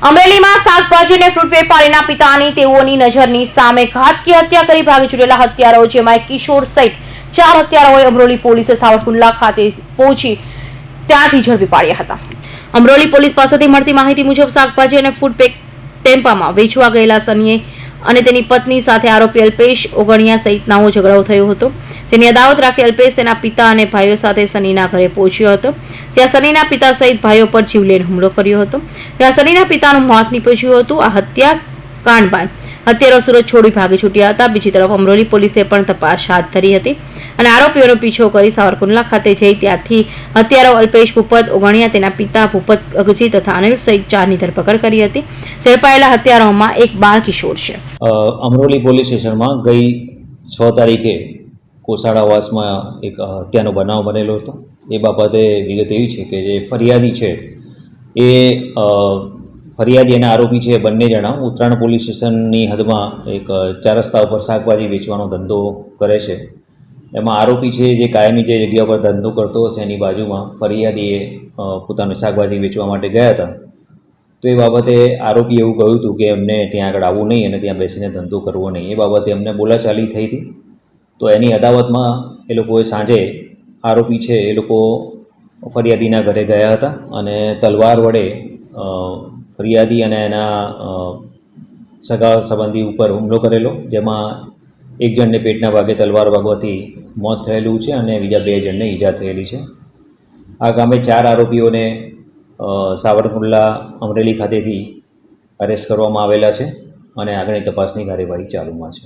અમરેલીમાં શાકભાજી અને ફ્રૂટ વેપારીના પિતાની તેઓની નજરની સામે ઘાતકી હત્યા કરી ભાગી છૂટેલા હત્યારાઓ જેમાં એક કિશોર સહિત 4 હત્યારાઓએ અમરોલી પોલીસે સાવરકુંડલા ખાતે પહોંચી ત્યાંથી ઝડપી પાડ્યા હતા। અમરોલી પોલીસ પાસેથી મળતી માહિતી મુજબ શાકભાજી અને ફૂડ ટેમ્પામાં વેચવા ગયેલા સનીએ અને તેની પત્ની સાથે આરોપી અલ્પેશ ઓગણિયા સહિતનાઓ ઝઘડો થયો હતો, જેની અદાવત રાખી અલ્પેશ તેના પિતા અને ભાઈઓ સાથે સનીના ઘરે પહોંચ્યો હતો, જ્યાં સનીના પિતા સહિત ભાઈઓ પર જીવલેણ હુમલો કર્યો હતો, જ્યાં સનીના પિતાનું મોત નીપજ્યું હતું। આ હત્યાકાંડ બાદ હત્યારો સુરત છોડી ભાગી છૂટ્યા હતા। બીજી તરફ અમરોલી પોલીસે પણ તપાસ હાથ ધરી હતી અને આરોપીઓનો પીછો કરી સાવરકુંડલા ખાતે જઈ ત્યાંથી હત્યારો અલ્પેશ ભૂપત ઓગણિયા, તેના પિતા ભૂપત અગજી તથા અનિલ સહિત 4ની ધરપકડ કરી હતી। ઝડપાયેલા હત્યારાઓમાં એક 12 કિશોર છે। અમરોલી પોલીસ સ્ટેશનમાં ગઈ 6 તારીખે કોસાડાવાસમાં એક હત્યાનો બનાવ બનેલો હતો। એ બાબતે વિગત એવી છે કે જે ફરિયાદી છે એ ફરિયાદી અને આરોપી છે બંને જણા ઉત્તરાયણ પોલીસ સ્ટેશનની હદમાં એક 4 રસ્તા ઉપર શાકભાજી વેચવાનો ધંધો કરે છે। એમાં આરોપી છે જે કાયમી જે જગ્યા પર ધંધો કરતો હશે એની બાજુમાં ફરિયાદીએ પોતાનું શાકભાજી વેચવા માટે ગયા હતા, તો એ બાબતે આરોપીએ એવું કહ્યું હતું કે એમને ત્યાં આગળ આવવું નહીં અને ત્યાં બેસીને ધંધો કરવો નહીં। એ બાબતે એમને બોલાચાલી થઈ હતી, તો એની અદાવતમાં એ લોકોએ સાંજે આરોપી છે એ લોકો ફરિયાદીના ઘરે ગયા હતા અને તલવાર વડે ફરિયાદી અને એના સગા સંબંધી ઉપર હુમલો કરેલો, જેમાં એક જણને પેટના ભાગે તલવાર વાગવાથી મોત થયેલું છે અને બીજા 2 જણને ઈજા થયેલી છે। આ કામે 4 આરોપીઓને સાવરકુંડલા અમરેલી ખાતેથી અરેસ્ટ કરવામાં આવેલા છે અને આગળની તપાસની કાર્યવાહી ચાલુમાં છે।